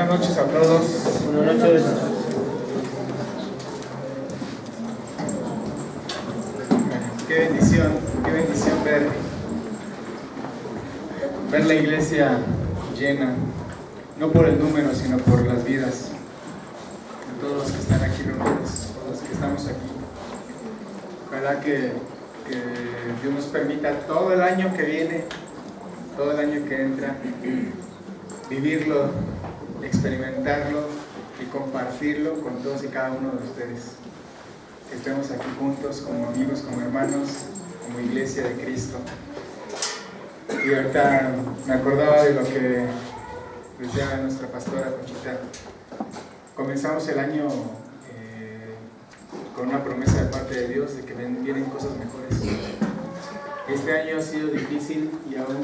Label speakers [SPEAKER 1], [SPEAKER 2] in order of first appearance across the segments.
[SPEAKER 1] Buenas noches a todos.
[SPEAKER 2] Buenas noches.
[SPEAKER 1] Qué bendición ver la iglesia llena, no por el número, sino por las vidas de todos los que están aquí reunidos, todos los que estamos aquí. Ojalá que Dios nos permita todo el año que viene, todo el año que entra, vivirlo, experimentarlo y compartirlo con todos y cada uno de ustedes. Que estemos aquí juntos como amigos, como hermanos, como iglesia de Cristo. Y ahorita me acordaba de lo que decía nuestra pastora Conchita. Comenzamos el año con una promesa de parte de Dios de que vienen cosas mejores. Este año ha sido difícil y aún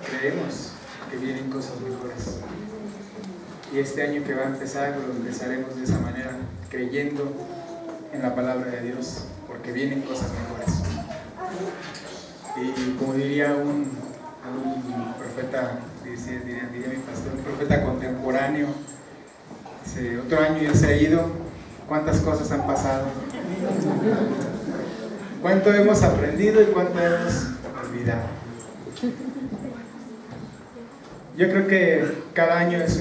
[SPEAKER 1] creemos que vienen cosas mejores. Y este año que va a empezar, lo empezaremos de esa manera, creyendo en la palabra de Dios, porque vienen cosas mejores. Y como diría un profeta, diría mi pastor, un profeta contemporáneo, dice, otro año ya se ha ido, ¿cuántas cosas han pasado? ¿Cuánto hemos aprendido y cuánto hemos olvidado? Yo creo que cada año es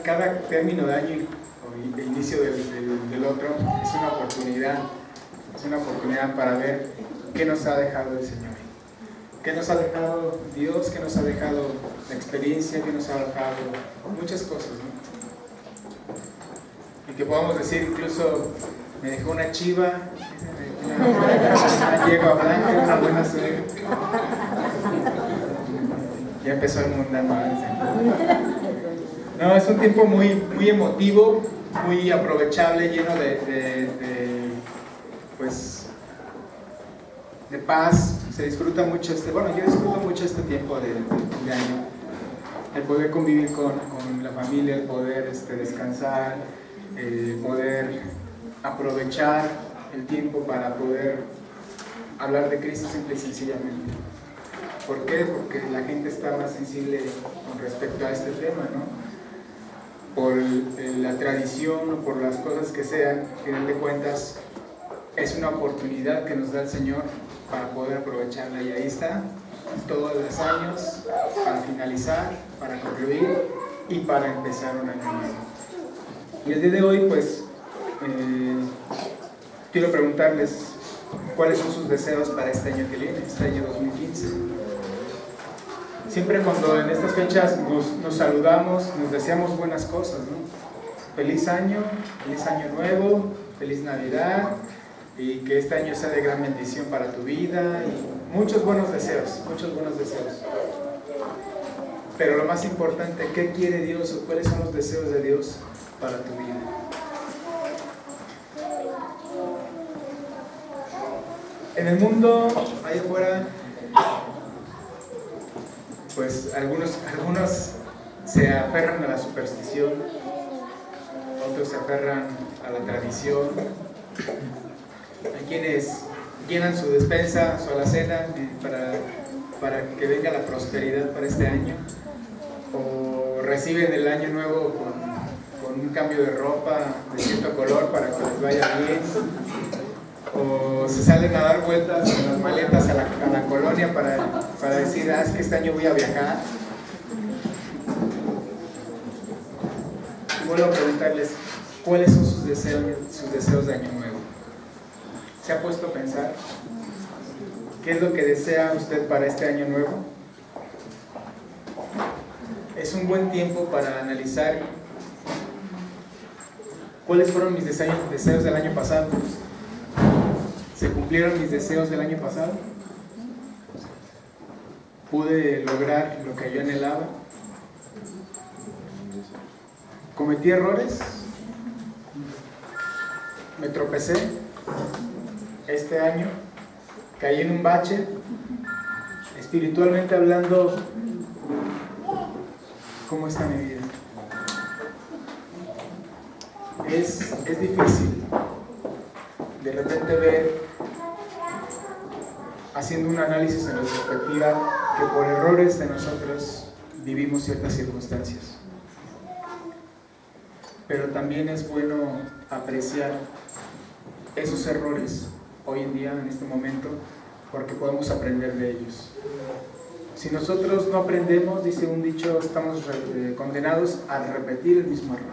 [SPEAKER 1] cada término de año o de inicio del otro es una oportunidad para ver qué nos ha dejado el Señor, qué nos ha dejado Dios, qué nos ha dejado la experiencia, qué nos ha dejado muchas cosas, ¿no? Y que podamos decir incluso, me dejó una chiva, una yegua blanca, una buena suegra. Ya empezó el mundano. No, es un tiempo muy emotivo, muy aprovechable, lleno de paz. Se disfruta mucho yo disfruto mucho este tiempo de año. El poder convivir con la familia, el poder descansar, el poder aprovechar el tiempo para poder hablar de Cristo simple y sencillamente. ¿Por qué? Porque la gente está más sensible con respecto a este tema, ¿no? Por la tradición o por las cosas que sean, al final de cuentas, es una oportunidad que nos da el Señor para poder aprovecharla. Y ahí está, todos los años, para finalizar, para concluir y para empezar un año nuevo. Y el día de hoy, pues, quiero preguntarles cuáles son sus deseos para este año que viene, este año 2015. Siempre cuando en estas fechas nos saludamos, nos deseamos buenas cosas, ¿no? Feliz año nuevo, feliz Navidad, y que este año sea de gran bendición para tu vida, y muchos buenos deseos. Pero lo más importante, ¿qué quiere Dios o cuáles son los deseos de Dios para tu vida? En el mundo, allá afuera, pues algunos se aferran a la superstición, otros se aferran a la tradición. Hay quienes llenan su despensa, su alacena para que venga la prosperidad para este año, o reciben el año nuevo con un cambio de ropa de cierto color para que les vaya bien, o se salen a dar vueltas con las maletas a la colonia para decir, es que este año voy a viajar. Y vuelvo a preguntarles, ¿cuáles son sus deseos de año nuevo? ¿Se ha puesto a pensar qué es lo que desea usted para este año nuevo? Es un buen tiempo para analizar cuáles fueron mis deseos del año pasado. ¿Se cumplieron mis deseos del año pasado? ¿Pude lograr lo que yo anhelaba? ¿Cometí errores? ¿Me tropecé este año? ¿Caí en un bache? Espiritualmente hablando, ¿cómo está mi vida? Es difícil de repente ver, haciendo un análisis en retrospectiva, que por errores de nosotros vivimos ciertas circunstancias. pero también es bueno apreciar esos errores hoy en día, en este momento, porque podemos aprender de ellos. Si nosotros no aprendemos, dice un dicho, estamos condenados a repetir el mismo error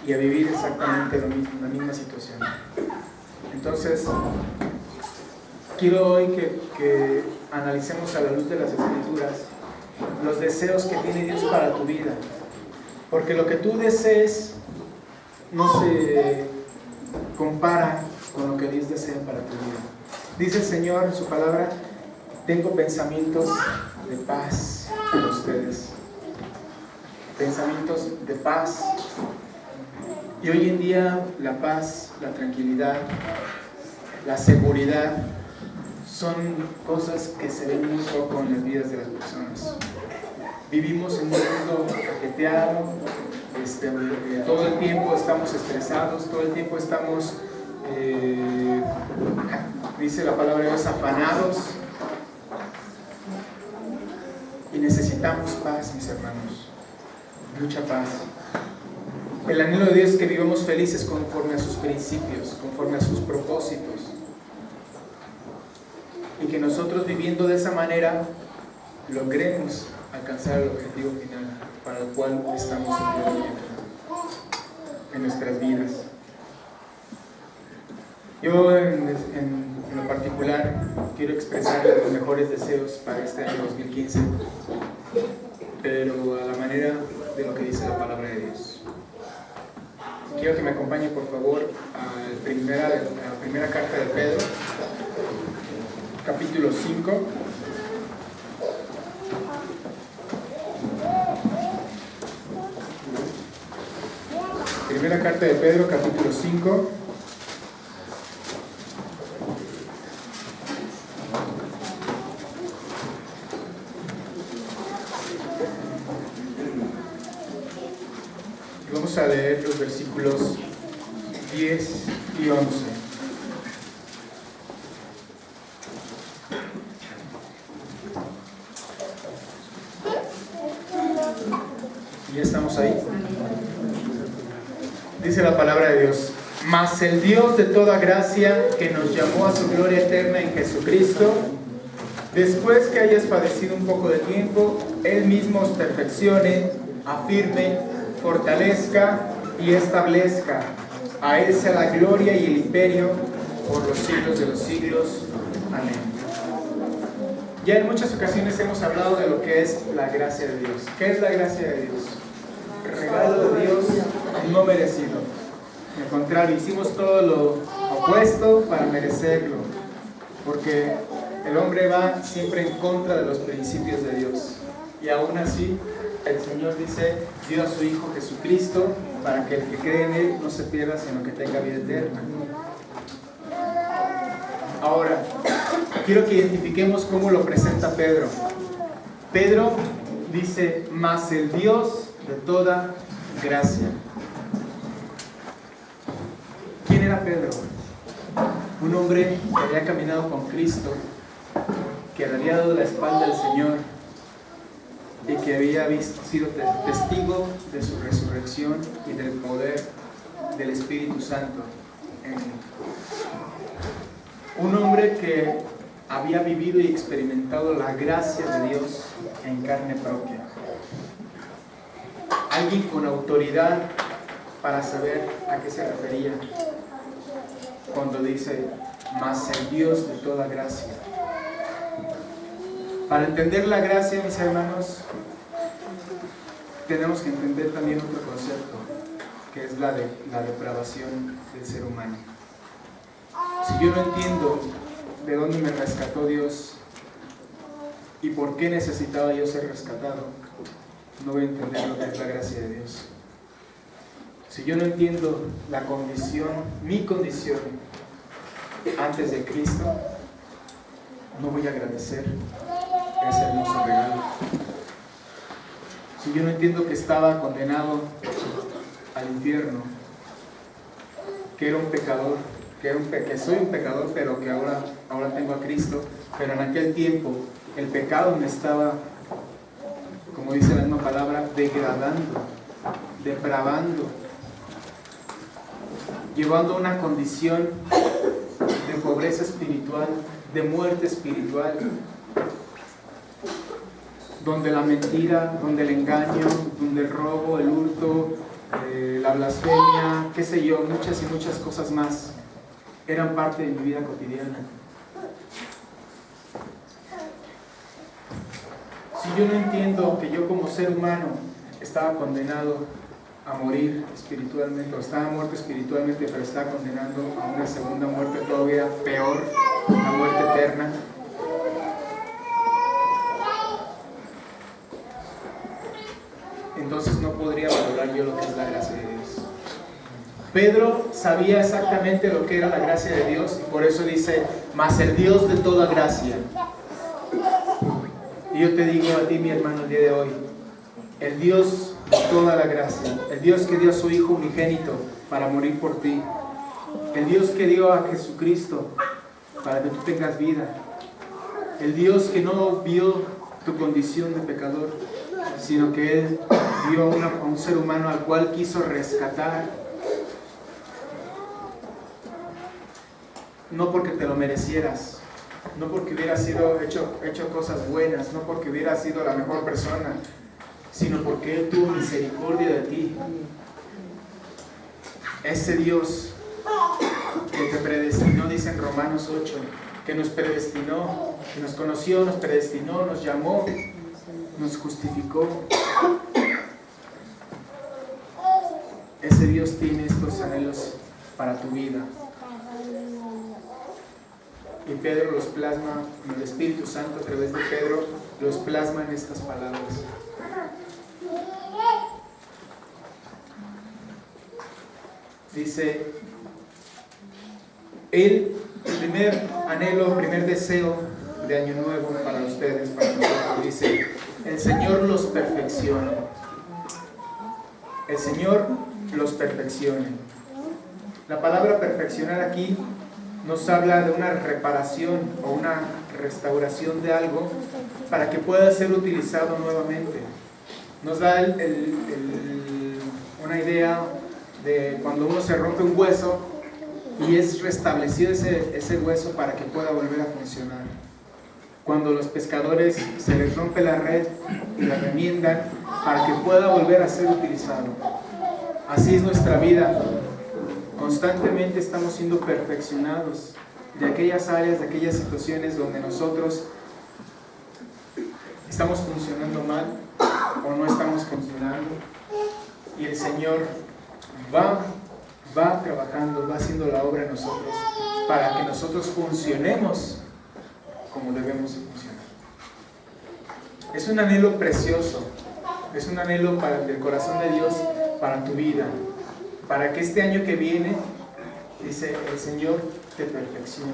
[SPEAKER 1] y a vivir exactamente lo mismo, la misma situación. Entonces, quiero hoy que analicemos a la luz de las Escrituras los deseos que tiene Dios para tu vida, porque lo que tú desees no se compara con lo que Dios desea para tu vida. Dice el Señor en su palabra: tengo pensamientos de paz para ustedes, pensamientos de paz. Y hoy en día la paz, la tranquilidad, la seguridad son cosas que se ven muy poco en las vidas de las personas. Vivimos en un mundo ajetreado, todo el tiempo estamos estresados, todo el tiempo estamos, dice la palabra de Dios, afanados, y necesitamos paz, mis hermanos, mucha paz. El anhelo de Dios es que vivamos felices conforme a sus principios, conforme a sus propósitos, y que nosotros, viviendo de esa manera, logremos alcanzar el objetivo final para el cual estamos en nuestras vidas. Yo en lo particular quiero expresar los mejores deseos para este año 2015, pero a la manera de lo que dice la palabra de Dios. Quiero que me acompañe, por favor, a la primera carta de Pedro, capítulo 5. Primera carta de Pedro, capítulo 5. Vamos a leer los versículos 10 y 11. ¿Ya estamos ahí? Dice la palabra de Dios: mas el Dios de toda gracia, que nos llamó a su gloria eterna en Jesucristo, después que hayas padecido un poco de tiempo, Él mismo os perfeccione, afirme, fortalezca y establezca. A Él sea la gloria y el imperio por los siglos de los siglos. Amén. Ya en muchas ocasiones hemos hablado de lo que es la gracia de Dios. ¿Qué es la gracia de Dios? Regalo de Dios no merecido. Al contrario, hicimos todo lo opuesto para merecerlo, porque el hombre va siempre en contra de los principios de Dios, y aún así el Señor dice: dio a su Hijo Jesucristo para que el que cree en Él no se pierda, sino que tenga vida eterna. Ahora, quiero que identifiquemos cómo lo presenta Pedro. Pedro dice: mas el Dios de toda gracia. ¿Quién era Pedro? Un hombre que había caminado con Cristo, que le había dado la espalda al Señor y que había sido testigo de su resurrección y del poder del Espíritu Santo en él. Un hombre que había vivido y experimentado la gracia de Dios en carne propia. Alguien con autoridad para saber a qué se refería cuando dice: mas el Dios de toda gracia. Para entender la gracia, mis hermanos, tenemos que entender también otro concepto, que es la depravación del ser humano. Si yo no entiendo de dónde me rescató Dios y por qué necesitaba yo ser rescatado, no voy a entender lo que es la gracia de Dios. Si yo no entiendo la condición, mi condición antes de Cristo, no voy a agradecer ese hermoso regalo. Si yo no entiendo que estaba condenado al infierno, que era un pecador, que soy un pecador, pero que ahora tengo a Cristo, pero en aquel tiempo el pecado me estaba, como dice la misma palabra, degradando depravando, llevando a una condición de pobreza espiritual, de muerte espiritual, donde la mentira, donde el engaño, donde el robo, el hurto, la blasfemia, qué sé yo, muchas y muchas cosas más eran parte de mi vida cotidiana. Si yo no entiendo que yo como ser humano estaba condenado a morir espiritualmente, o estaba muerto espiritualmente, pero estaba condenando a una segunda muerte todavía peor, la muerte eterna, entonces no podría valorar yo lo que es la gracia de Dios. Pedro sabía exactamente lo que era la gracia de Dios y por eso dice, mas el Dios de toda gracia. Y yo te digo a ti, mi hermano, el día de hoy, el Dios de toda la gracia, el Dios que dio a su Hijo unigénito para morir por ti, el Dios que dio a Jesucristo para que tú tengas vida, el Dios que no vio tu condición de pecador, sino que Él vio a un ser humano al cual quiso rescatar, no porque te lo merecieras, no porque hubieras hecho cosas buenas, no porque hubieras sido la mejor persona, sino porque Él tuvo misericordia de ti. Ese Dios que te predestinó, dice en Romanos 8, que nos predestinó, que nos conoció, nos predestinó, nos llamó, nos justificó. Ese Dios tiene estos anhelos para tu vida. Y Pedro los plasma, el Espíritu Santo a través de Pedro los plasma en estas palabras. Dice, el primer anhelo, el primer deseo de año nuevo para ustedes, para nosotros, dice, el Señor los perfeccione. El Señor los perfeccione. La palabra perfeccionar aquí nos habla de una reparación o una restauración de algo para que pueda ser utilizado nuevamente. Nos da una idea de cuando uno se rompe un hueso y es restablecido ese hueso para que pueda volver a funcionar. Cuando los pescadores se les rompe la red y la remiendan para que pueda volver a ser utilizado. Así es nuestra vida. Constantemente estamos siendo perfeccionados de aquellas áreas, de aquellas situaciones donde nosotros estamos funcionando mal o no estamos funcionando, y el Señor va trabajando, va haciendo la obra en nosotros para que nosotros funcionemos como debemos funcionar. Es un anhelo precioso, es un anhelo del corazón de Dios para tu vida, para que este año que viene, dice, el Señor te perfeccione.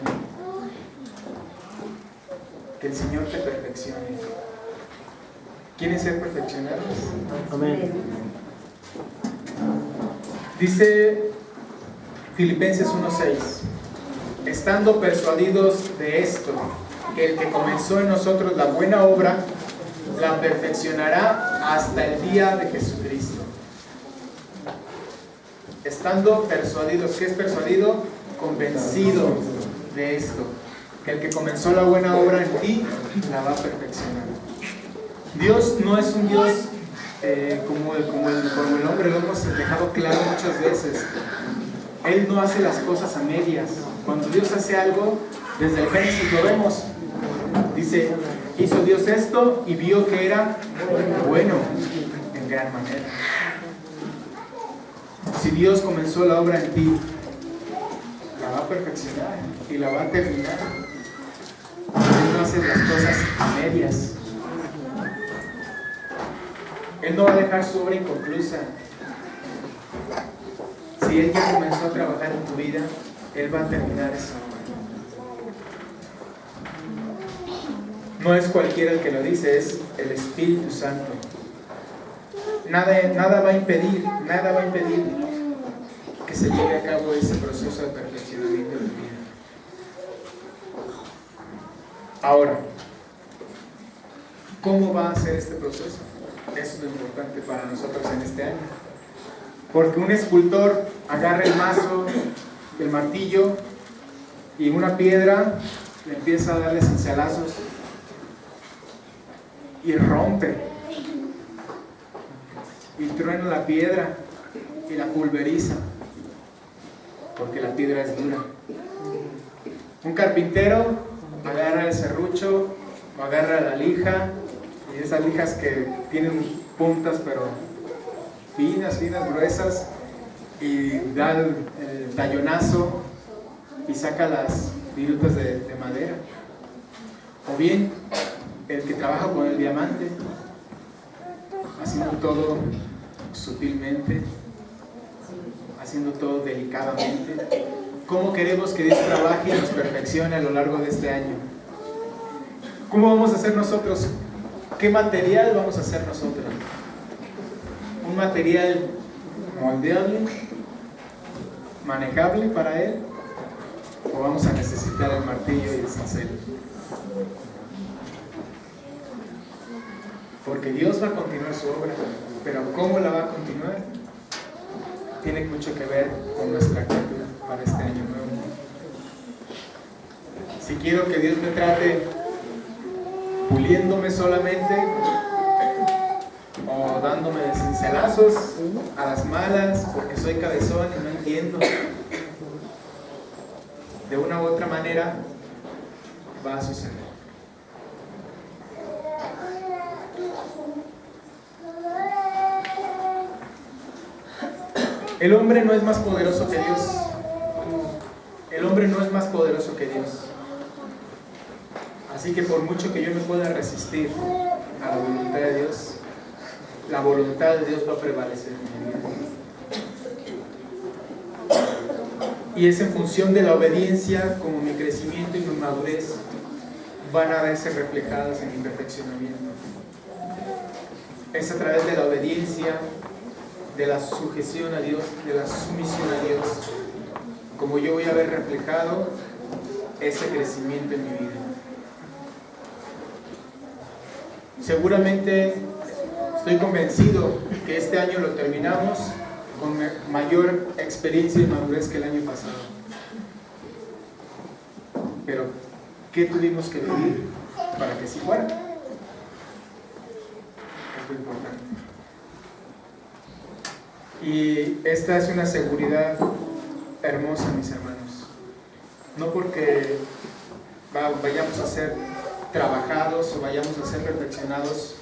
[SPEAKER 1] Que el Señor te perfeccione. ¿Quieren ser perfeccionados?
[SPEAKER 2] Amén.
[SPEAKER 1] Dice Filipenses 1:6, estando persuadidos de esto, que el que comenzó en nosotros la buena obra, la perfeccionará hasta el día de Jesucristo. Estando persuadidos, ¿qué es persuadido? Convencido de esto, que el que comenzó la buena obra en ti, la va a perfeccionar. Dios no es un Dios como el hombre lo hemos dejado claro muchas veces. Él no hace las cosas a medias. Cuando Dios hace algo, desde el Génesis lo vemos. Dice, hizo Dios esto y vio que era bueno en gran manera. Si Dios comenzó la obra en ti, la va a perfeccionar y la va a terminar. Él no hace las cosas a medias. Él no va a dejar su obra inconclusa. Si Él ya comenzó a trabajar en tu vida, Él va a terminar esa obra. No es cualquiera el que lo dice, es el Espíritu Santo. Nada va a impedir que se lleve a cabo ese proceso de perfeccionamiento de tu vida. Ahora, ¿cómo va a ser este proceso? Eso es lo importante para nosotros en este año. Porque un escultor agarra el mazo, el martillo y una piedra le empieza a darle cincelazos y rompe y truena la piedra y la pulveriza, porque la piedra es dura. Un carpintero agarra el serrucho o agarra la lija, y esas lijas que tienen puntas pero finas, gruesas, y da el tallonazo y saca las virutas de madera. O bien el que trabaja con el diamante, haciendo todo sutilmente, haciendo todo delicadamente. ¿Cómo queremos que Dios trabaje y nos perfeccione a lo largo de este año? ¿Cómo vamos a hacer nosotros? ¿Qué material vamos a hacer nosotros? ¿Un material moldeable, manejable para Él? ¿O vamos a necesitar el martillo y el cincel? Porque Dios va a continuar su obra, pero ¿cómo la va a continuar? Tiene mucho que ver con nuestra actitud para este año nuevo. Si quiero que Dios me trate puliéndome solamente o dándome cincelazos a las malas porque soy cabezón y no entiendo, de una u otra manera va a suceder. El hombre no es más poderoso que Dios. El hombre no es más poderoso que Dios. Así que por mucho que yo me pueda resistir a la voluntad de Dios, la voluntad de Dios va a prevalecer en mi vida. Y es en función de la obediencia como mi crecimiento y mi madurez van a verse reflejadas en mi perfeccionamiento. Es a través de la obediencia, de la sujeción a Dios, de la sumisión a Dios, como yo voy a ver reflejado ese crecimiento en mi vida. Seguramente estoy convencido que este año lo terminamos con mayor experiencia y madurez que el año pasado. Pero, ¿qué tuvimos que vivir para que así fuera? Es lo importante. Y esta es una seguridad hermosa, mis hermanos. No porque vayamos a ser trabajados o vayamos a ser perfeccionados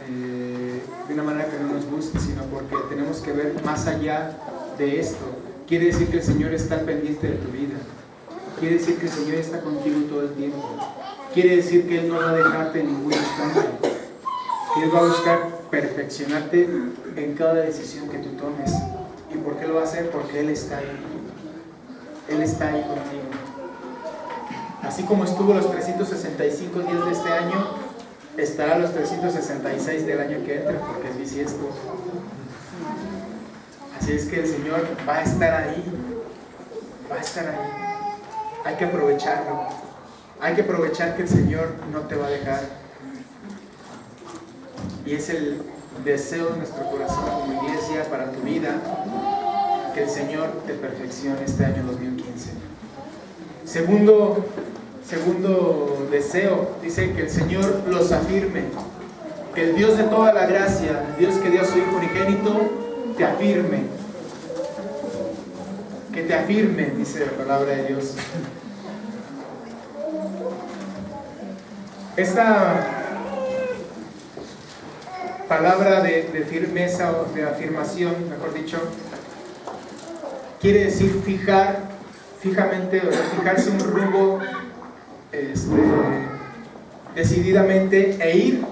[SPEAKER 1] de una manera que no nos guste, sino porque tenemos que ver más allá de esto. Quiere decir que el Señor está al pendiente de tu vida. Quiere decir que el Señor está contigo todo el tiempo. Quiere decir que Él no va a dejarte en ningún instante. Que Él va a buscar perfeccionarte en cada decisión que tú tomes. ¿Y por qué lo va a hacer? Porque Él está ahí. Él está ahí contigo. Así como estuvo los 365 días de este año, estará los 366 del año que entra, porque es bisiesto. Así es que el Señor va a estar ahí. Va a estar ahí. Hay que aprovecharlo. Hay que aprovechar que el Señor no te va a dejar. Y es el deseo de nuestro corazón como iglesia para tu vida, que el Señor te perfeccione este año 2015. Segundo deseo, dice que el Señor los afirme, que el Dios de toda la gracia, el Dios que dio a su Hijo unigénito, te afirme, que te afirme, dice la palabra de Dios. Esta palabra de firmeza o de afirmación, mejor dicho, quiere decir fijamente, o fijarse un rumbo decididamente e ir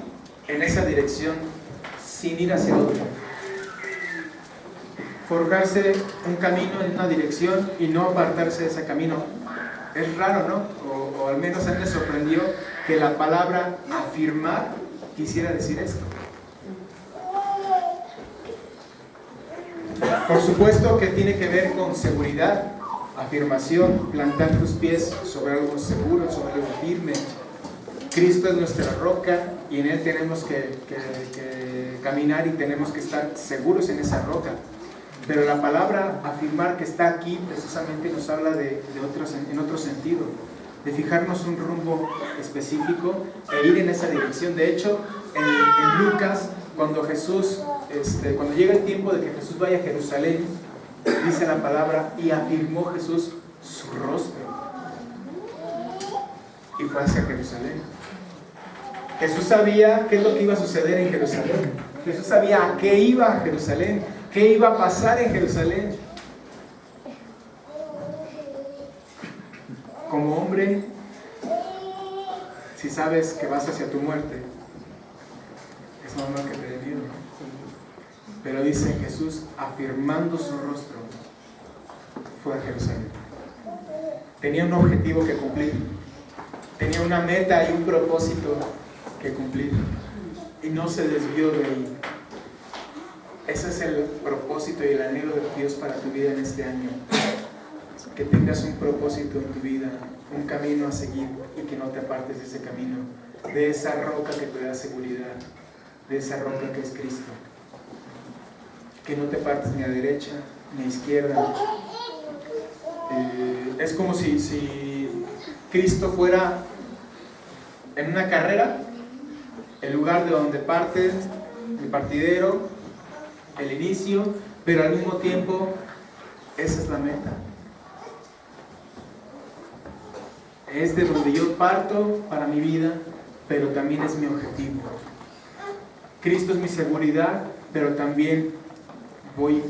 [SPEAKER 1] en esa dirección sin ir hacia otro. Forjarse un camino en una dirección y no apartarse de ese camino. Es raro, ¿no? O al menos a mí me sorprendió que la palabra afirmar quisiera decir esto. Por supuesto que tiene que ver con seguridad, afirmación, plantar tus pies sobre algo seguro, sobre algo firme. Cristo es nuestra roca y en Él tenemos que caminar y tenemos que estar seguros en esa roca. Pero la palabra afirmar que está aquí precisamente nos habla en otro sentido, de fijarnos un rumbo específico e ir en esa dirección. De hecho, en Lucas, cuando llega el tiempo de que Jesús vaya a Jerusalén, dice la palabra, y afirmó Jesús su rostro y fue hacia Jerusalén. Jesús sabía qué es lo que iba a suceder en Jerusalén. Jesús sabía a qué iba a Jerusalén, qué iba a pasar en Jerusalén. Como hombre, si sabes que vas hacia tu muerte, es normal que te dé miedo, ¿no? Pero dice Jesús, afirmando su rostro, fue a Jerusalén. Tenía un objetivo que cumplir, tenía una meta y un propósito que cumplir, y no se desvió de ahí. Ese es el propósito y el anhelo de Dios para tu vida en este año. Que tengas un propósito en tu vida, un camino a seguir y que no te apartes de ese camino, de esa roca que te da seguridad, de esa roca que es Cristo. Que no te apartes ni a derecha ni a izquierda. Es como si Cristo fuera en una carrera, el lugar de donde parte, el partidero, el inicio, pero al mismo tiempo esa es la meta. Es de donde yo parto para mi vida, pero también es mi objetivo. Cristo es mi seguridad, pero también voy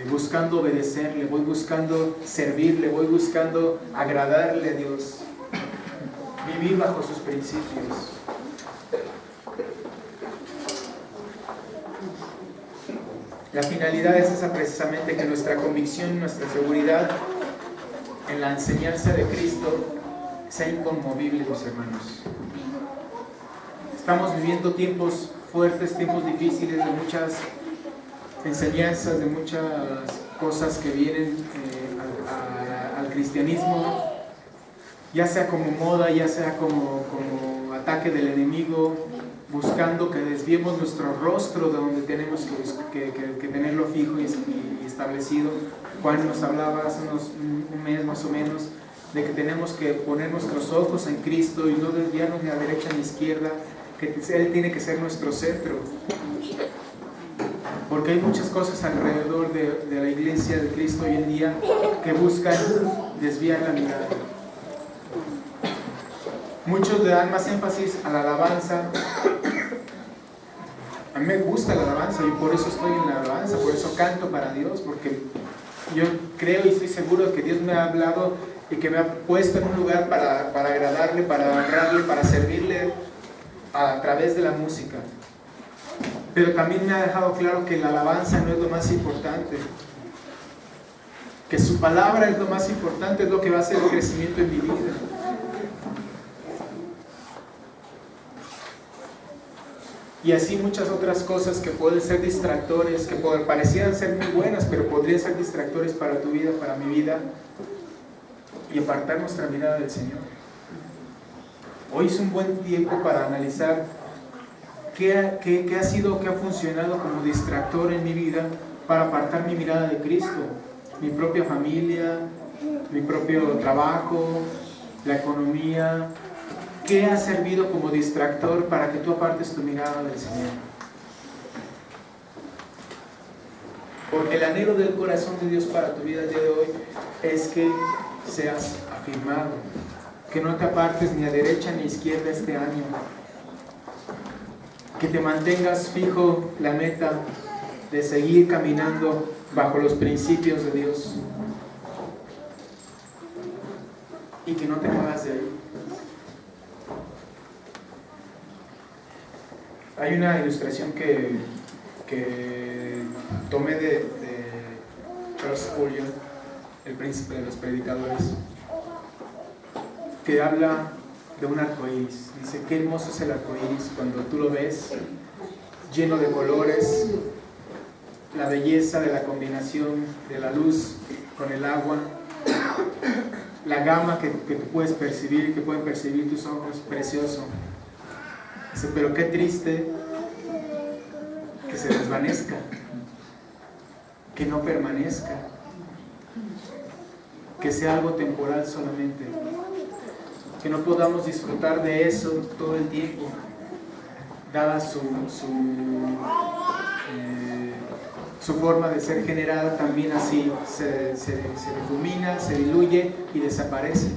[SPEAKER 1] buscando obedecerle, voy buscando servirle, voy buscando agradarle a Dios, vivir bajo sus principios. La finalidad es esa precisamente, que nuestra convicción, nuestra seguridad en la enseñanza de Cristo sea inconmovible, mis hermanos. Estamos viviendo tiempos fuertes, tiempos difíciles, de muchas enseñanzas, de muchas cosas que vienen al cristianismo, ya sea como moda, ya sea como ataque del enemigo, buscando que desviemos nuestro rostro de donde tenemos que tenerlo fijo y establecido. Juan nos hablaba hace un mes más o menos de que tenemos que poner nuestros ojos en Cristo y no desviarnos ni a derecha ni a izquierda, que Él tiene que ser nuestro centro. Porque hay muchas cosas alrededor de la iglesia de Cristo hoy en día que buscan desviar la mirada. Muchos le dan más énfasis a la alabanza. A mí me gusta la alabanza y por eso estoy en la alabanza, por eso canto para Dios, porque yo creo y estoy seguro de que Dios me ha hablado y que me ha puesto en un lugar para agradarle, para honrarle, para servirle a través de la música. Pero también me ha dejado claro que la alabanza no es lo más importante, que su palabra es lo más importante, es lo que va a hacer el crecimiento en mi vida. Y así muchas otras cosas que pueden ser distractores, que parecieran ser muy buenas, pero podrían ser distractores para tu vida, para mi vida, y apartar nuestra mirada del Señor. Hoy es un buen tiempo para analizar qué ha funcionado como distractor en mi vida para apartar mi mirada de Cristo, mi propia familia, mi propio trabajo, la economía. ¿Qué ha servido como distractor para que tú apartes tu mirada del Señor? Porque el anhelo del corazón de Dios para tu vida el día de hoy es que seas afirmado, que no te apartes ni a derecha ni a izquierda este año, que te mantengas fijo la meta de seguir caminando bajo los principios de Dios y que no te muevas de ahí. Hay una ilustración que tomé de Charles Spurgeon, el príncipe de los predicadores, que habla de un arco iris. Dice: qué hermoso es el arco iris cuando tú lo ves lleno de colores, la belleza de la combinación de la luz con el agua, la gama que tú puedes percibir, que pueden percibir tus ojos, precioso. Dice, pero qué triste que se desvanezca, que no permanezca, que sea algo temporal solamente, que no podamos disfrutar de eso todo el tiempo, dada su forma de ser generada. También así se difumina, se diluye y desaparece.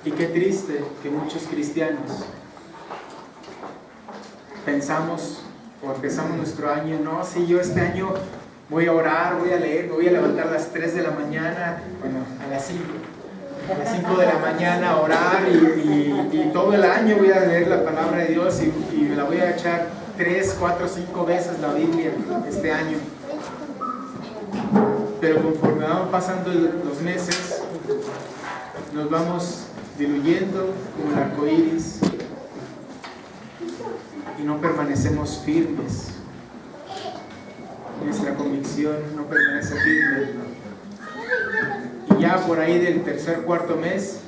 [SPEAKER 1] Y qué triste que muchos cristianos pensamos o empezamos nuestro año, no, si yo este año voy a orar, voy a leer, me voy a levantar a las 3 de la mañana, bueno, a las 5 de la mañana a orar y todo el año voy a leer la palabra de Dios y me la voy a echar 3, 4, 5 veces la Biblia este año. Pero conforme van pasando los meses, nos vamos diluyendo como el arco iris y no permanecemos firmes. Nuestra convicción no permanece firme. Y ya por ahí del tercer, cuarto mes,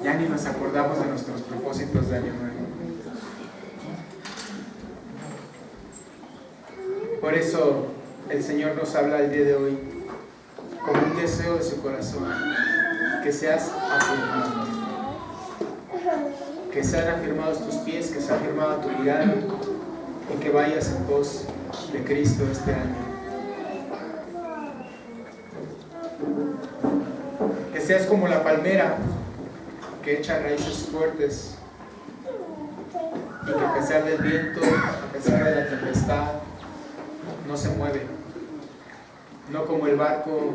[SPEAKER 1] ya ni nos acordamos de nuestros propósitos de año nuevo. Por eso el Señor nos habla el día de hoy como un deseo de su corazón, que seas afirmado, que sean afirmados tus pies, que sea afirmada tu mirada y que vayas en pos de Cristo este año. Que seas como la palmera que echa raíces fuertes y que a pesar del viento, a pesar de la tempestad, no se mueve, no como el barco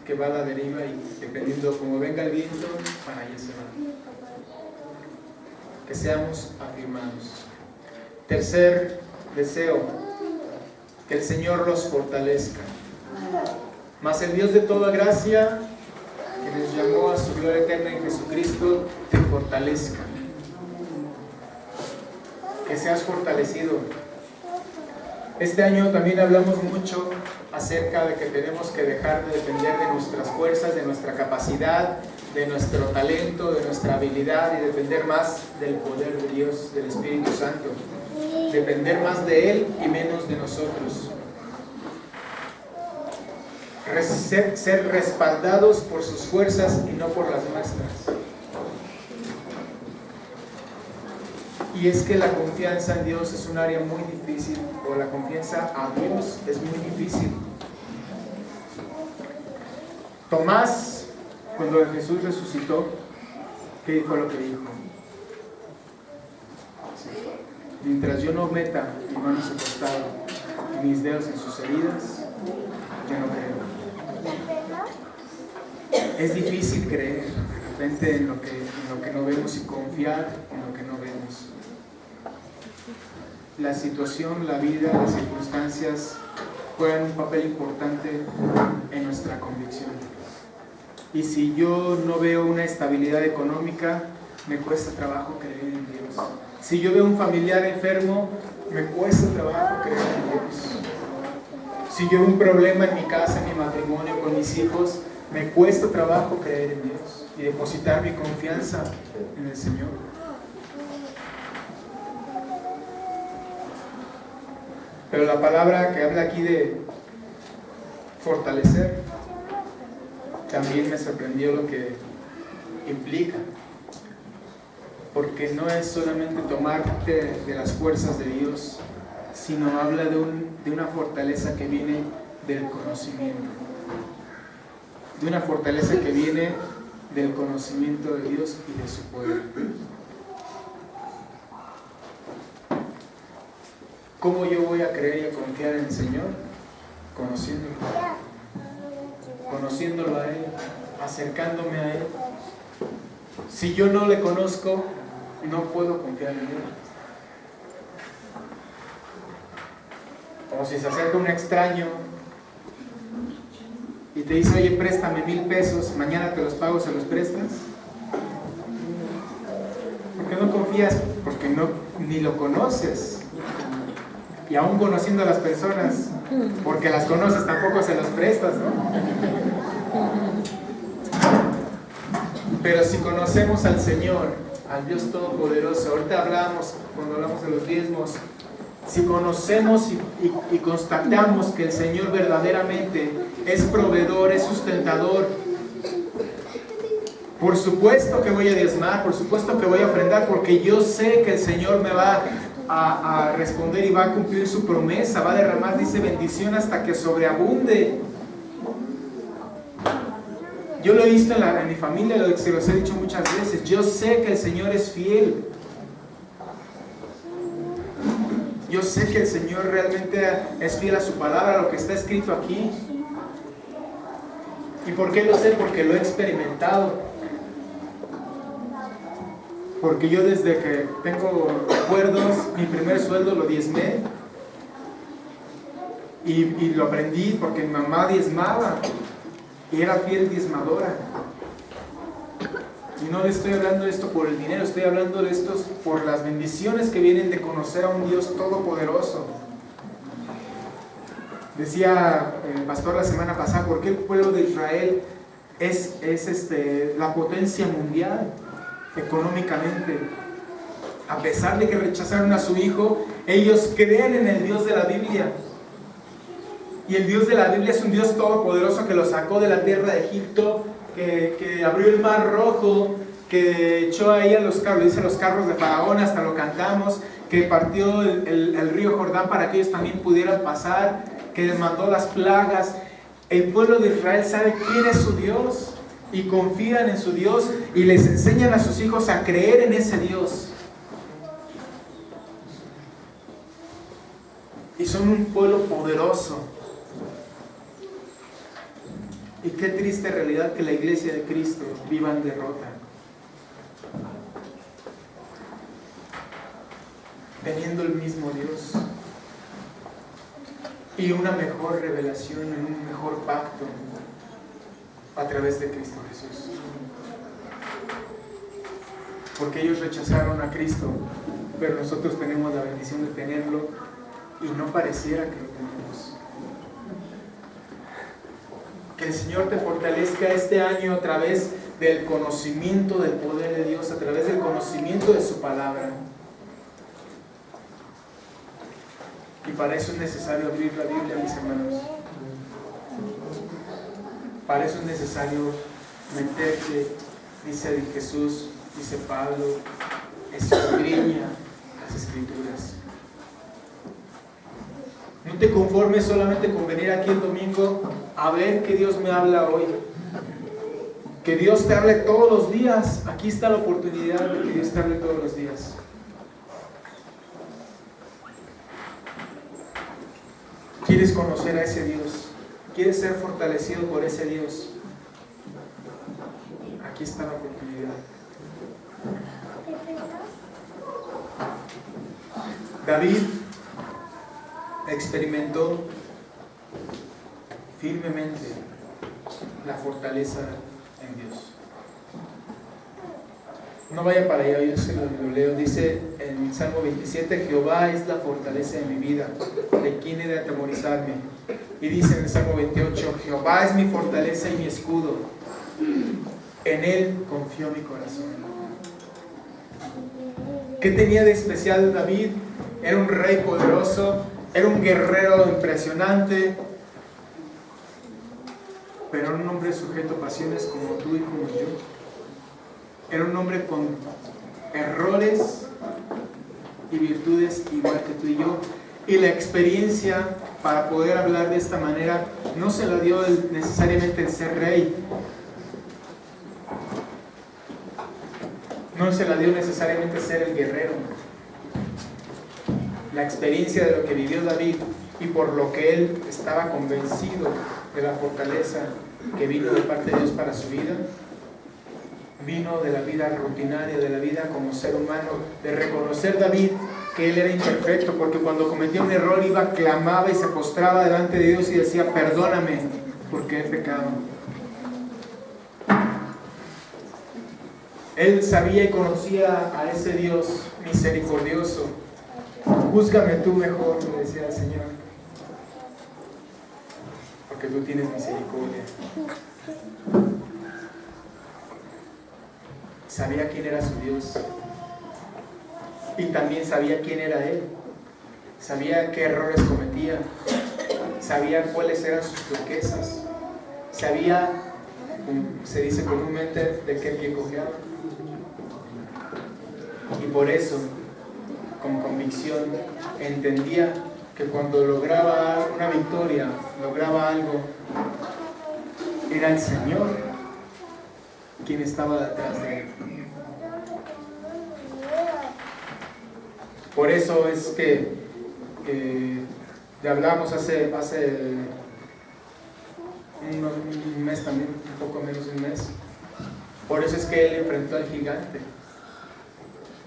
[SPEAKER 1] que va a la deriva y dependiendo como venga el viento, para allá se va. Que seamos afirmados. Tercer deseo, que el Señor los fortalezca. Mas el Dios de toda gracia, que nos llamó a su gloria eterna en Jesucristo, te fortalezca. Que seas fortalecido. Este año también hablamos mucho acerca de que tenemos que dejar de depender de nuestras fuerzas, de nuestra capacidad, de nuestro talento, de nuestra habilidad y depender más del poder de Dios, del Espíritu Santo. Depender más de Él y menos de nosotros. Ser respaldados por sus fuerzas y no por las nuestras. Y es que la confianza en Dios es un área muy difícil, o la confianza a Dios es muy difícil. Tomás, cuando Jesús resucitó, ¿qué fue lo que dijo? Mientras yo no meta mi mano en su costado y mis dedos en sus heridas, yo no creo. Es difícil creer de repente en lo que no vemos y confiar en lo que no vemos. La situación, la vida, las circunstancias juegan un papel importante en nuestra convicción. Y si yo no veo una estabilidad económica, me cuesta trabajo creer en Dios. Si yo veo un familiar enfermo, me cuesta trabajo creer en Dios. Si yo veo un problema en mi casa, en mi matrimonio, con mis hijos, me cuesta trabajo creer en Dios y depositar mi confianza en el Señor. Pero la palabra que habla aquí de fortalecer, también me sorprendió lo que implica. Porque no es solamente tomarte de las fuerzas de Dios, sino habla de una fortaleza que viene del conocimiento. De una fortaleza que viene del conocimiento de Dios y de su poder. ¿Cómo yo voy a creer y a confiar en el Señor? Conociéndolo. Conociéndolo a Él, acercándome a Él. Si yo no le conozco, no puedo confiar en Él. O si se acerca un extraño y te dice, oye, préstame 1,000 pesos, mañana te los pago, ¿se los prestas? ¿Por qué no confías? Porque ni lo conoces. y aún conociendo a las personas, porque las conoces, tampoco se las prestas, ¿no? Pero si conocemos al Señor, al Dios Todopoderoso, ahorita cuando hablamos de los diezmos, si conocemos y constatamos que el Señor verdaderamente es proveedor, es sustentador, por supuesto que voy a diezmar, por supuesto que voy a ofrendar, porque yo sé que el Señor me va a responder y va a cumplir su promesa, va a derramar, dice, bendición hasta que sobreabunde. Yo lo he visto en mi familia, se los he dicho muchas veces, yo sé que el Señor es fiel. Yo sé que el Señor realmente es fiel a su palabra, a lo que está escrito aquí. ¿Y por qué lo sé? Porque lo he experimentado. Porque yo desde que tengo recuerdos, mi primer sueldo lo diezmé. Y lo aprendí porque mi mamá diezmaba. Y era fiel diezmadora. Y no le estoy hablando de esto por el dinero, estoy hablando de esto por las bendiciones que vienen de conocer a un Dios todopoderoso. Decía el pastor la semana pasada, ¿por qué el pueblo de Israel es la potencia mundial económicamente? A pesar de que rechazaron a su hijo, ellos creen en el Dios de la Biblia. Y el Dios de la Biblia es un Dios todopoderoso que los sacó de la tierra de Egipto, que abrió el mar rojo, que echó ahí a los carros, dice los carros de Faraón, hasta lo cantamos, que partió el río Jordán para que ellos también pudieran pasar, que les mandó las plagas. El pueblo de Israel sabe quién es su Dios y confían en su Dios y les enseñan a sus hijos a creer en ese Dios. Y son un pueblo poderoso. Y qué triste realidad que la iglesia de Cristo viva en derrota. Teniendo el mismo Dios y una mejor revelación, un mejor pacto a través de Cristo Jesús. Porque ellos rechazaron a Cristo, pero nosotros tenemos la bendición de tenerlo y no pareciera que lo tenemos. Que el Señor te fortalezca este año a través del conocimiento del poder de Dios, a través del conocimiento de su palabra. Y para eso es necesario abrir la Biblia, mis hermanos. Para eso es necesario meterte, dice Jesús, dice Pablo, escudriña las Escrituras. No te conformes solamente con venir aquí el domingo a ver que Dios me habla hoy. Que Dios te hable todos los días. Aquí está la oportunidad de que Dios te hable todos los días. ¿Quieres conocer a ese Dios? ¿Quieres ser fortalecido por ese Dios? Aquí está la oportunidad. David experimentó firmemente la fortaleza en Dios. No vaya para allá, yo se lo leo. Dice en Salmo 27, Jehová es la fortaleza de mi vida, ¿de quién he de atemorizarme? Y dice en el Salmo 28, Jehová es mi fortaleza y mi escudo, en él confió mi corazón. ¿Qué tenía de especial David? Era un rey poderoso, era un guerrero impresionante, pero era un hombre sujeto a pasiones como tú y como yo. Era un hombre con errores y virtudes igual que tú y yo. Y la experiencia para poder hablar de esta manera no se la dio necesariamente el ser rey. No se la dio necesariamente ser el guerrero. La experiencia de lo que vivió David y por lo que él estaba convencido de la fortaleza que vino de parte de Dios para su vida, vino de la vida rutinaria, de la vida como ser humano, de reconocer David que él era imperfecto, porque cuando cometía un error iba, clamaba y se postraba delante de Dios y decía, perdóname porque he pecado. Él sabía y conocía a ese Dios misericordioso Júzgame tú mejor, le decía el Señor, porque tú tienes misericordia. Sabía quién era su Dios y también sabía quién era Él. Sabía qué errores cometía, sabía cuáles eran sus flaquezas, sabía, se dice comúnmente, de qué pie cojeaba. Y por eso, con convicción, entendía que cuando lograba una victoria, lograba algo, era el Señor quien estaba detrás de él. Por eso es que ya hablamos hace un mes también, un poco menos de un mes. Por eso es que él enfrentó al gigante,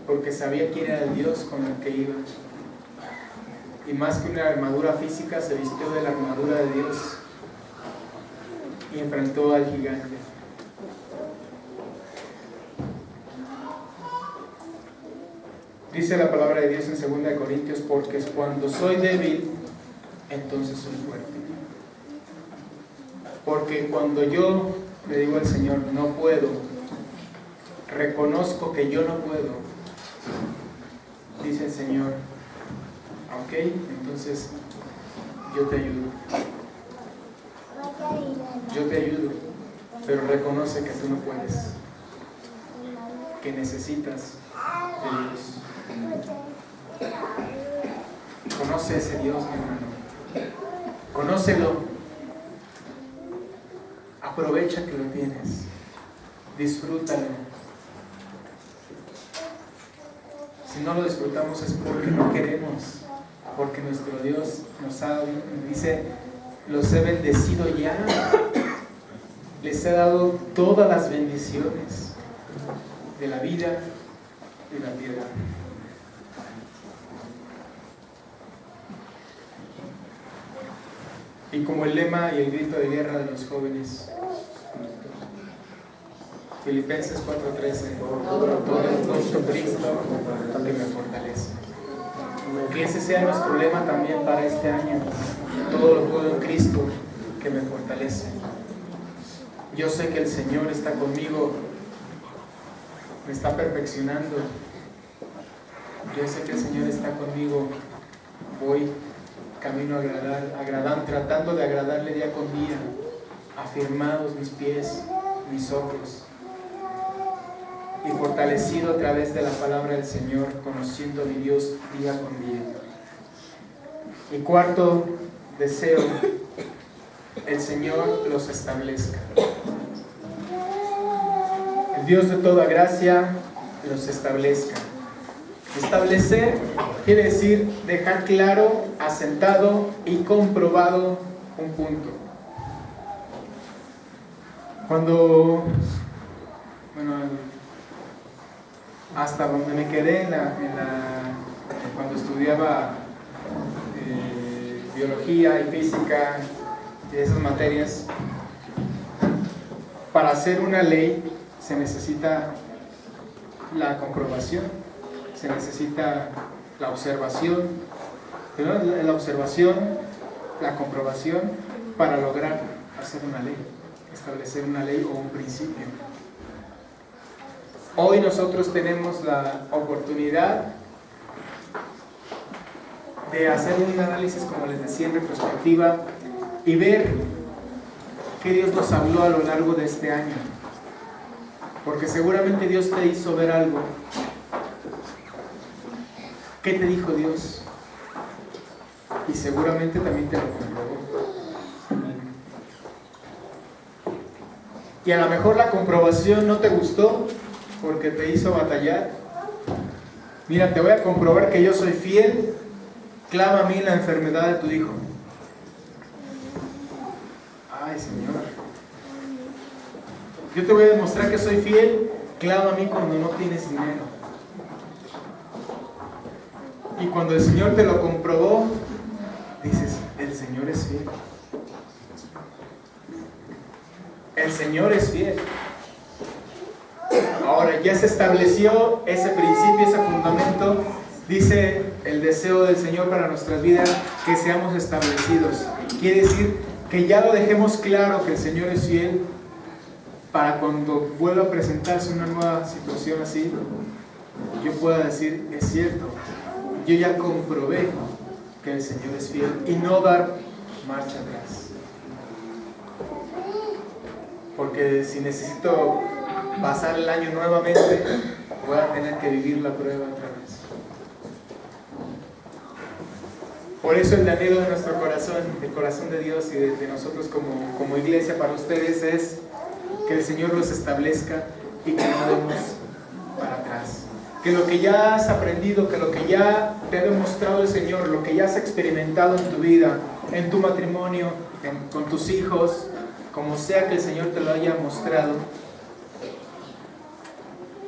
[SPEAKER 1] porque sabía quién era el Dios con el que iba. Y más que una armadura física, se vistió de la armadura de Dios y enfrentó al gigante. Dice la palabra de Dios en 2 Corintios, porque cuando soy débil, entonces soy fuerte. Porque cuando yo le digo al Señor, no puedo, reconozco que yo no puedo, dice el Señor, ok, entonces yo te ayudo. Yo te ayudo, pero reconoce que tú no puedes, que necesitas de Dios. Conoce a ese Dios, mi hermano. Conócelo. Aprovecha que lo tienes. Disfrútalo. Si no lo disfrutamos es porque no queremos, porque nuestro Dios nos dice, los he bendecido ya, les he dado todas las bendiciones de la vida y la piedad. Y como el lema y el grito de guerra de los jóvenes, Filipenses 4:13, todo es nuestro Cristo que me fortalece. Que ese sea nuestro lema también para este año. Todo lo puedo en Cristo que me fortalece. Yo sé que el Señor está conmigo, me está perfeccionando. Yo sé que el Señor está conmigo. Voy camino agradando, tratando de agradarle día con día, afirmados mis pies, mis ojos, y fortalecido a través de la palabra del Señor, conociendo a mi Dios día con día. Y cuarto deseo, el Señor los establezca. El Dios de toda gracia los establezca. Establecer quiere decir dejar claro, asentado y comprobado un punto. Hasta donde me quedé cuando estudiaba biología y física y esas materias, para hacer una ley se necesita la comprobación, se necesita la observación, pero la observación, la comprobación para lograr hacer una ley, establecer una ley o un principio. Hoy nosotros tenemos la oportunidad de hacer un análisis, como les decía, en retrospectiva y ver qué Dios nos habló a lo largo de este año. Porque seguramente Dios te hizo ver algo. ¿Qué te dijo Dios? Y seguramente también te lo comprobó. Y a lo mejor la comprobación no te gustó porque te hizo batallar. Mira, te voy a comprobar que yo soy fiel. Clama a mí la enfermedad de tu hijo. Ay, Señor. Yo te voy a demostrar que soy fiel. Clama a mí cuando no tienes dinero. Y cuando el Señor te lo comprobó, dices, el Señor es fiel. El Señor es fiel. Ahora ya se estableció ese principio, ese fundamento. Dice el deseo del Señor para nuestras vidas que seamos establecidos. Quiere decir que ya lo dejemos claro que el Señor es fiel, para cuando vuelva a presentarse una nueva situación así, yo pueda decir, es cierto, yo ya comprobé que el Señor es fiel, y no dar marcha atrás. Porque si necesito pasar el año nuevamente, voy a tener que vivir la prueba otra vez. Por eso el anhelo de nuestro corazón, el corazón de Dios y de nosotros como iglesia para ustedes es que el Señor los establezca y que no demos para atrás. Que lo que ya has aprendido, que lo que ya te ha demostrado el Señor, lo que ya has experimentado en tu vida, en tu matrimonio, con tus hijos, como sea que el Señor te lo haya mostrado,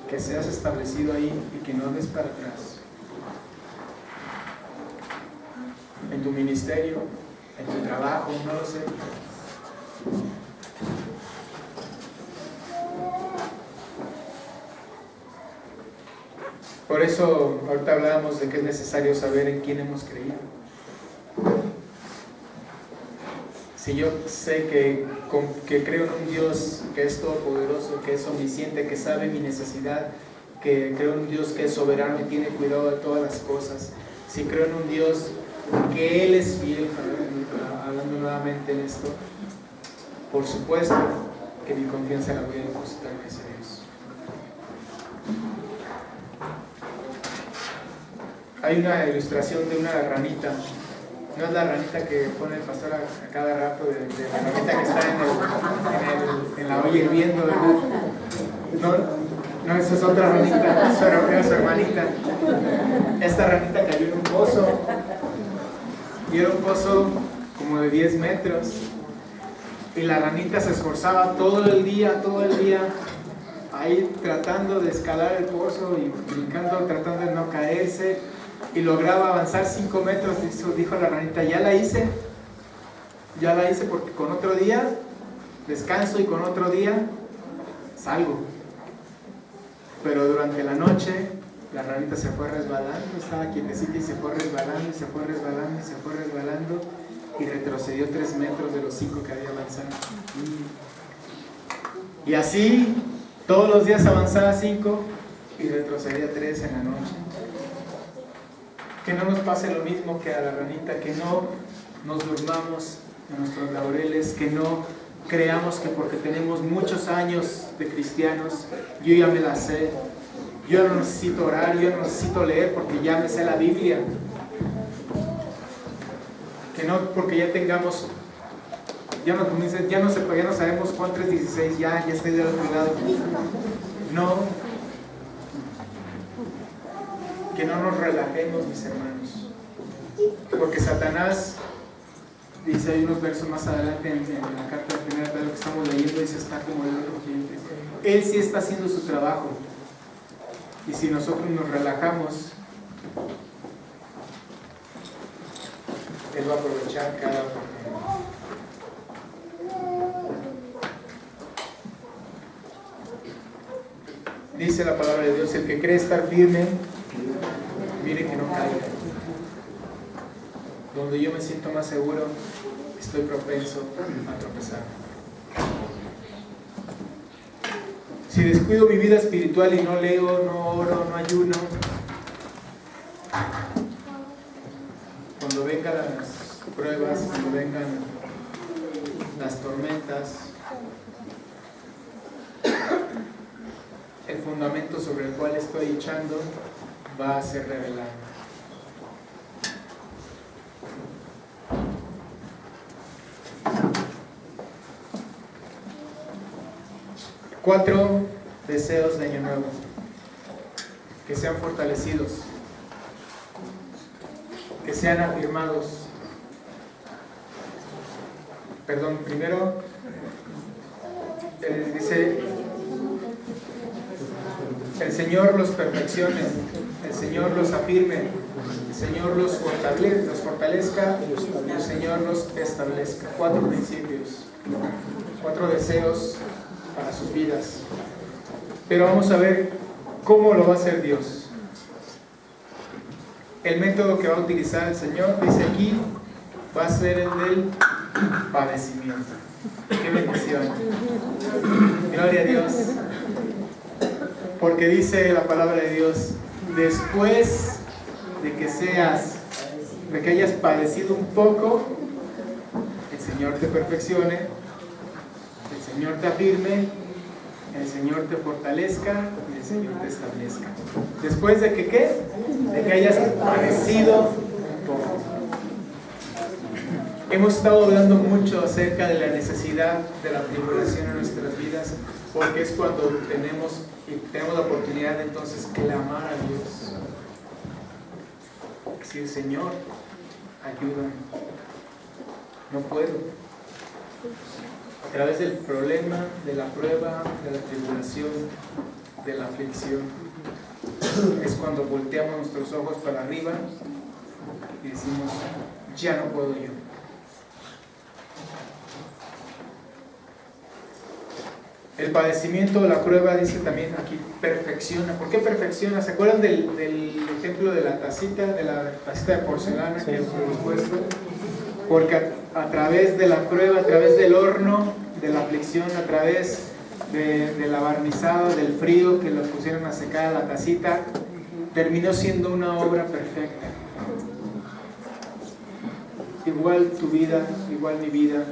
[SPEAKER 1] que seas establecido ahí y que no des para atrás. En tu ministerio, en tu trabajo, no lo sé. Por eso ahorita hablábamos de que es necesario saber en quién hemos creído. Si yo sé que creo en un Dios que es todopoderoso, que es omnisciente, que sabe mi necesidad, que creo en un Dios que es soberano y tiene cuidado de todas las cosas, si creo en un Dios que Él es fiel, hablando nuevamente en esto, por supuesto que mi confianza la voy a depositar en ese Dios. Hay una ilustración de una ranita. No es la ranita que pone el pastor a cada rato, de la ranita que está en la olla hirviendo, ¿verdad? No, esa es otra ranita, es su hermanita. Esta ranita cayó en un pozo, y era un pozo como de 10 metros, y la ranita se esforzaba todo el día, ahí tratando de escalar el pozo y brincando, tratando de no caerse, y lograba avanzar 5 metros. Dijo la ranita, ya la hice porque con otro día descanso y con otro día salgo. Pero durante la noche la ranita se fue resbalando, estaba quietecita y se fue resbalando y retrocedió 3 metros de los 5 que había avanzado. Y así todos los días avanzaba 5 y retrocedía 3 en la noche. Que no nos pase lo mismo que a la ranita, que no nos durmamos en nuestros laureles, que no creamos que porque tenemos muchos años de cristianos, yo ya me la sé, yo no necesito orar, yo no necesito leer porque ya me sé la Biblia. Que no porque ya tengamos, ya no sabemos Juan 3:16, ya estoy del otro lado. No. Que no nos relajemos, mis hermanos, porque Satanás, dice, hay unos versos más adelante en la carta de 1 Pedro que estamos leyendo, dice, está como el otro cliente. Él sí está haciendo su trabajo, y si nosotros nos relajamos, Él va a aprovechar cada oportunidad. Dice la palabra de Dios, el que cree estar firme, mire que no caiga. Donde yo me siento más seguro, estoy propenso a tropezar. Si descuido mi vida espiritual y no leo, no oro, no ayuno, cuando vengan las pruebas, cuando vengan las tormentas, el fundamento sobre el cual estoy echando va a ser revelado. Cuatro deseos de Año Nuevo: que sean fortalecidos, que sean afirmados. Primero dice, el Señor los perfeccione, el Señor los afirme, el Señor los fortalezca y el Señor los establezca. 4 principios, 4 deseos para sus vidas. Pero vamos a ver cómo lo va a hacer Dios. el método que va a utilizar el Señor, dice aquí, va a ser el del padecimiento. ¡Qué bendición! Gloria a Dios. Porque dice la palabra de Dios, después de que hayas padecido un poco, el Señor te perfeccione, el Señor te afirme, el Señor te fortalezca y el Señor te establezca. Después de que ¿qué? De que hayas padecido un poco. Hemos estado hablando mucho acerca de la necesidad de la tribulación en nuestras vidas, porque es cuando tenemos la oportunidad de entonces clamar a Dios. Decir, Señor, ayúdame. No puedo. A través del problema, de la prueba, de la tribulación, de la aflicción, es cuando volteamos nuestros ojos para arriba y decimos, ya no puedo yo. El padecimiento, la prueba, dice también aquí, perfecciona. ¿Por qué perfecciona? ¿Se acuerdan del ejemplo de la tacita de porcelana que hemos puesto? Porque a través de la prueba, a través del horno, de la aflicción, a través de la barnizada, del frío que lo pusieron a secar a la tacita, terminó siendo una obra perfecta. Igual tu vida, igual mi vida,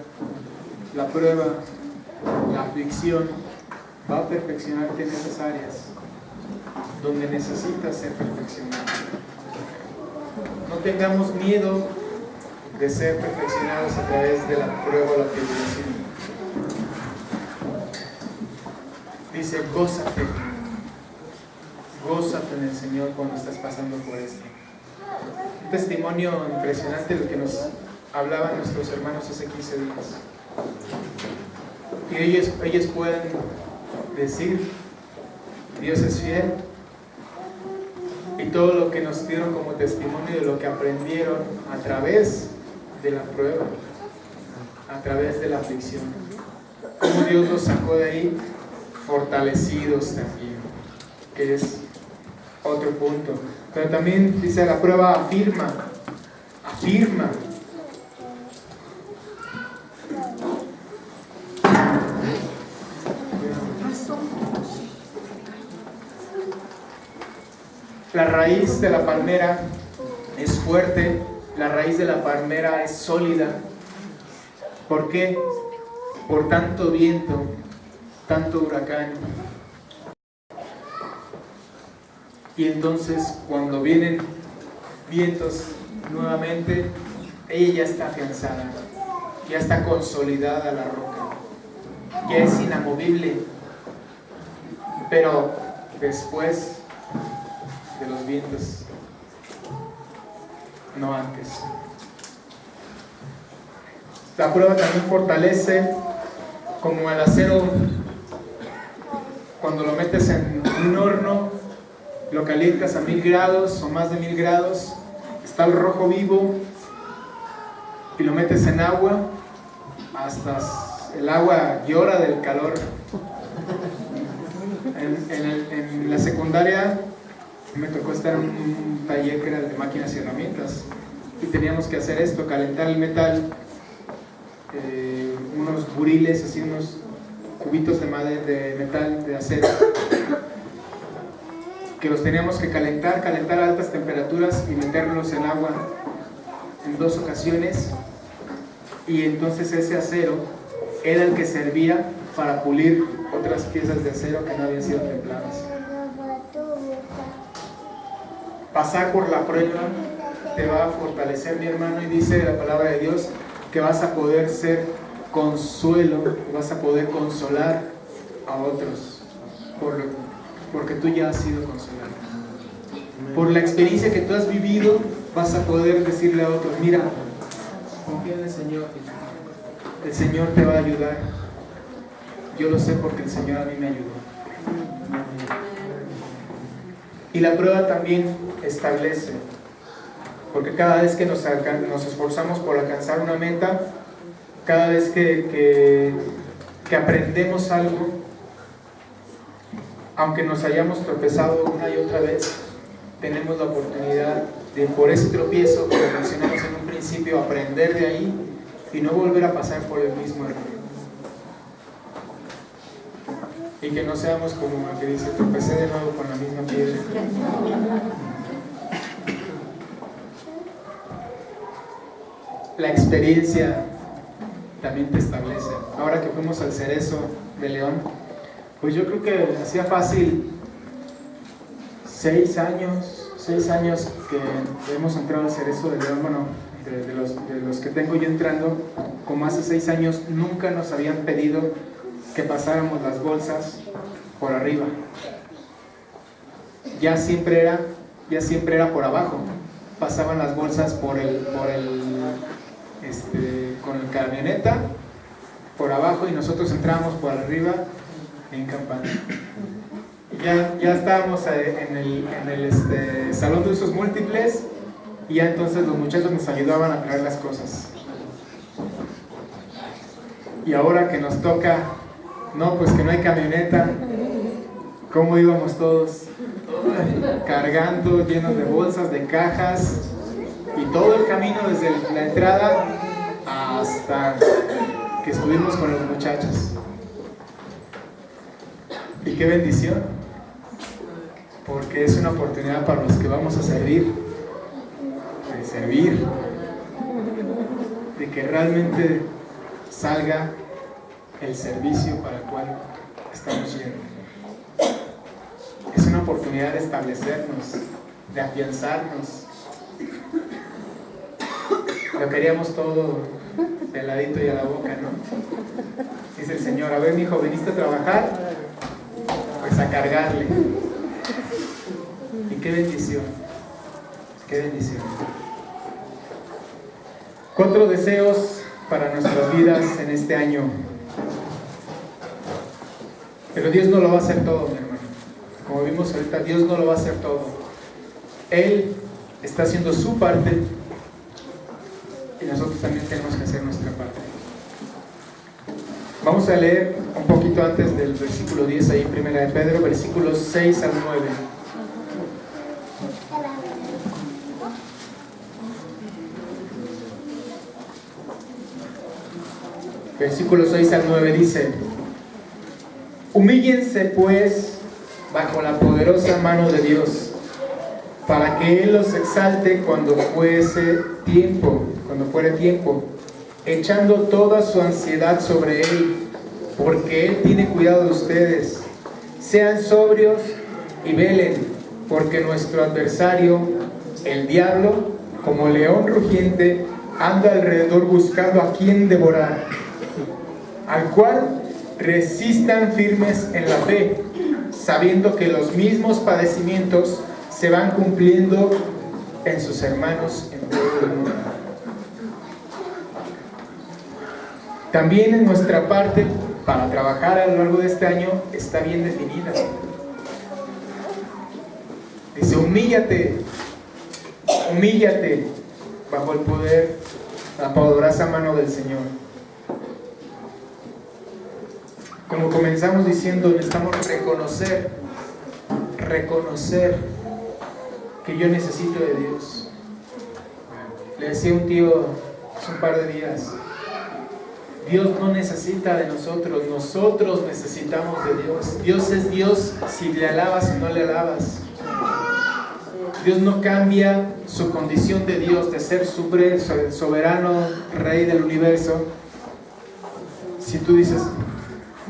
[SPEAKER 1] la prueba, la aflicción va a perfeccionarte en esas áreas donde necesitas ser perfeccionado. No tengamos miedo de ser perfeccionados a través de la prueba o la tribulación. Dice, gózate en el Señor cuando estás pasando por esto. Un testimonio impresionante del que nos hablaban nuestros hermanos hace 15 días. Y ellos pueden decir, Dios es fiel, y todo lo que nos dieron como testimonio de lo que aprendieron a través de la prueba, a través de la aflicción, cómo Dios los sacó de ahí fortalecidos también, que es otro punto. Pero también dice, la prueba afirma. La raíz de la palmera es fuerte, la raíz de la palmera es sólida. ¿Por qué? Por tanto viento, tanto huracán. Y entonces cuando vienen vientos nuevamente, ella ya está afianzada, ya está consolidada la roca, ya es inamovible. Pero después de los vientos, no antes. La prueba también fortalece, como el acero, cuando lo metes en un horno, lo calientas a 1000 grados o más de 1000 grados, está el rojo vivo, y lo metes en agua, hasta el agua llora del calor. En la secundaria me tocó estar en un taller que era de máquinas y herramientas, y teníamos que hacer esto, calentar el metal, unos buriles, así unos cubitos de madera, de metal, de acero, que los teníamos que calentar a altas temperaturas y meterlos en agua en 2 ocasiones, y entonces ese acero era el que servía para pulir otras piezas de acero que no habían sido templadas. Pasar por la prueba te va a fortalecer, mi hermano, y dice la palabra de Dios que vas a poder ser consuelo, vas a poder consolar a otros, porque tú ya has sido consolado. Por la experiencia que tú has vivido, vas a poder decirle a otros, mira, confía en el Señor te va a ayudar. Yo lo sé porque el Señor a mí me ayudó. Y la prueba también establece, porque cada vez que nos esforzamos por alcanzar una meta, cada vez que aprendemos algo, aunque nos hayamos tropezado una y otra vez, tenemos la oportunidad de por ese tropiezo, como mencionamos en un principio, aprender de ahí y no volver a pasar por el mismo error. Y que no seamos como el que dice, tropecé de nuevo con la misma piedra. La experiencia también te establece. Ahora que fuimos al Cerezo de León, pues yo creo que hacía fácil 6 años que hemos entrado al Cerezo de León. Bueno, de los que tengo yo entrando, como hace 6 años, nunca nos habían pedido que pasáramos las bolsas por arriba. Ya siempre era por abajo. Pasaban las bolsas con el camioneta por abajo y nosotros entrábamos por arriba en campana. Ya estábamos en el salón de usos múltiples y ya entonces los muchachos nos ayudaban a traer las cosas. Y ahora que nos toca, no, pues que no hay camioneta, ¿cómo íbamos todos? Cargando, llenos de bolsas, de cajas, y todo el camino desde la entrada hasta que estuvimos con los muchachos. Y qué bendición, porque es una oportunidad para los que vamos a servir, de que realmente salga el servicio para el cual estamos yendo. Es una oportunidad de establecernos, de afianzarnos. Lo queríamos todo peladito y a la boca, ¿no? Dice el Señor, a ver, mi hijo, ¿veniste a trabajar? Pues a cargarle. Y qué bendición, qué bendición. 4 deseos para nuestras vidas en este año. Pero Dios no lo va a hacer todo, mi hermano. Como vimos ahorita, Dios no lo va a hacer todo. Él está haciendo su parte y nosotros también tenemos que hacer nuestra parte. Vamos a leer un poquito antes del versículo 10 ahí en Primera de Pedro, versículos 6 al 9. Versículos 6 al 9 dice: humíllense pues bajo la poderosa mano de Dios, para que Él los exalte cuando fuere tiempo, echando toda su ansiedad sobre Él, porque Él tiene cuidado de ustedes. Sean sobrios y velen, porque nuestro adversario, el diablo, como león rugiente, anda alrededor buscando a quien devorar, al cual resistan firmes en la fe, sabiendo que los mismos padecimientos se van cumpliendo en sus hermanos en todo el mundo. También en nuestra parte, para trabajar a lo largo de este año, está bien definida. Dice, humíllate bajo el poder, la poderosa mano del Señor. Como comenzamos diciendo, necesitamos reconocer que yo necesito de Dios. Le decía un tío hace un par de días, Dios no necesita de nosotros, nosotros necesitamos de Dios. Dios es Dios si le alabas o no le alabas. Dios no cambia su condición de Dios, de ser soberano, rey del universo. Si tú dices,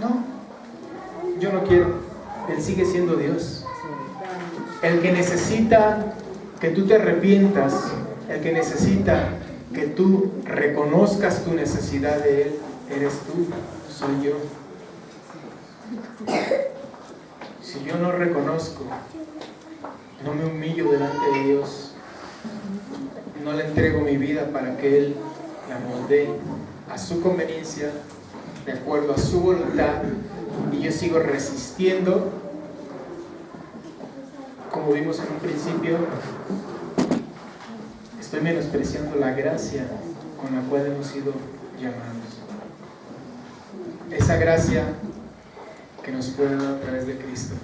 [SPEAKER 1] no, yo no quiero, Él sigue siendo Dios. El que necesita que tú te arrepientas, el que necesita que tú reconozcas tu necesidad de Él, eres tú, soy yo. Si yo no reconozco, no me humillo delante de Dios, no le entrego mi vida para que Él la moldee a su conveniencia, de acuerdo a su voluntad, y yo sigo resistiendo, como vimos en un principio, estoy menospreciando la gracia con la cual hemos sido llamados. Esa gracia que nos fue dada a través de Cristo.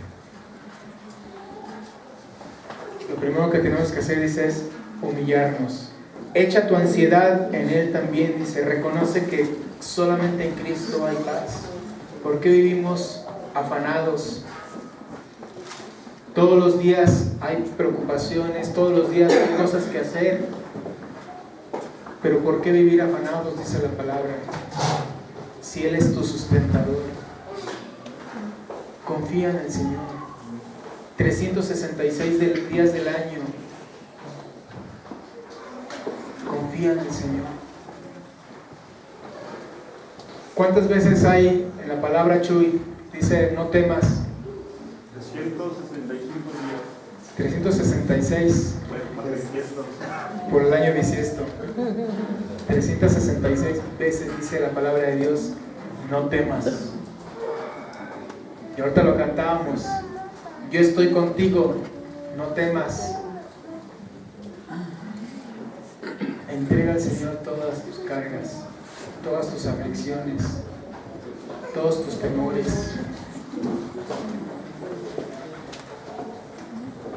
[SPEAKER 1] Lo primero que tenemos que hacer, dice, es humillarnos. Echa tu ansiedad en Él también, dice, reconoce que solamente en Cristo hay paz. ¿Por qué vivimos afanados? Todos los días hay preocupaciones, todos los días hay cosas que hacer. Pero ¿por qué vivir afanados? Dice la palabra. Si Él es tu sustentador, confía en el Señor. 366 días del año, confía en el Señor. ¿Cuántas veces hay en la palabra, Chuy? Dice, no temas. 366 por el año bisiesto. 366 veces dice la palabra de Dios, no temas. Y ahorita lo cantábamos, yo estoy contigo, no temas. Entrega al Señor todas tus cargas, todas tus aflicciones, todos tus temores.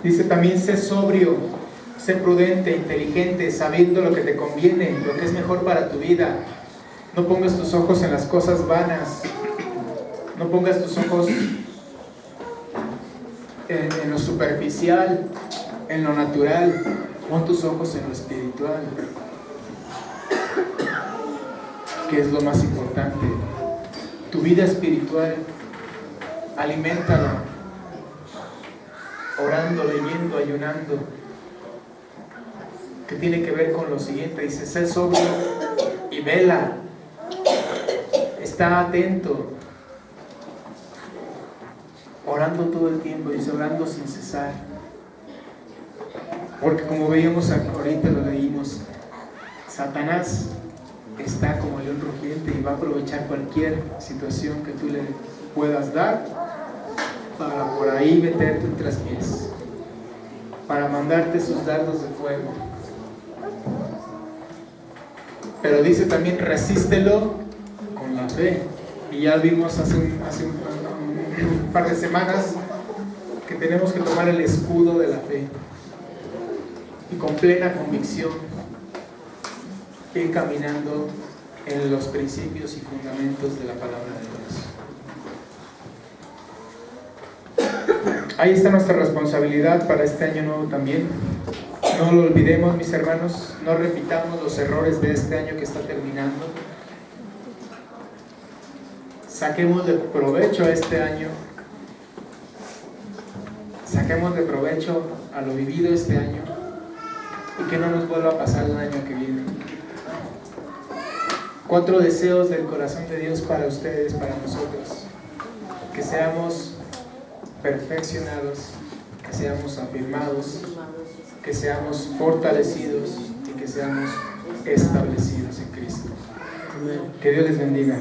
[SPEAKER 1] Dice también, sé sobrio, sé prudente, inteligente, sabiendo lo que te conviene, lo que es mejor para tu vida. No pongas tus ojos en las cosas vanas, no pongas tus ojos en lo superficial, en lo natural, pon tus ojos en lo espiritual, que es lo más importante. Tu vida espiritual, aliméntala, orando, leyendo, ayunando, que tiene que ver con lo siguiente. Dice, sé sobrio y vela, está atento, orando todo el tiempo. Dice, orando sin cesar, porque como veíamos ahorita, lo leímos, Satanás está como león rugiente y va a aprovechar cualquier situación que tú le puedas dar para por ahí meterte un traspiés, para mandarte sus dardos de fuego. Pero dice también, resístelo con la fe. Y ya vimos hace un par de semanas que tenemos que tomar el escudo de la fe y con plena convicción ir caminando en los principios y fundamentos de la palabra de Dios. Ahí está nuestra responsabilidad para este año nuevo también. No lo olvidemos, mis hermanos, no repitamos los errores de este año que está terminando. Saquemos de provecho a este año, saquemos de provecho a lo vivido este año y que no nos vuelva a pasar el año que viene. 4 deseos del corazón de Dios para ustedes, para nosotros: que seamos perfeccionados, que seamos afirmados, que seamos fortalecidos y que seamos establecidos en Cristo. Que Dios les bendiga.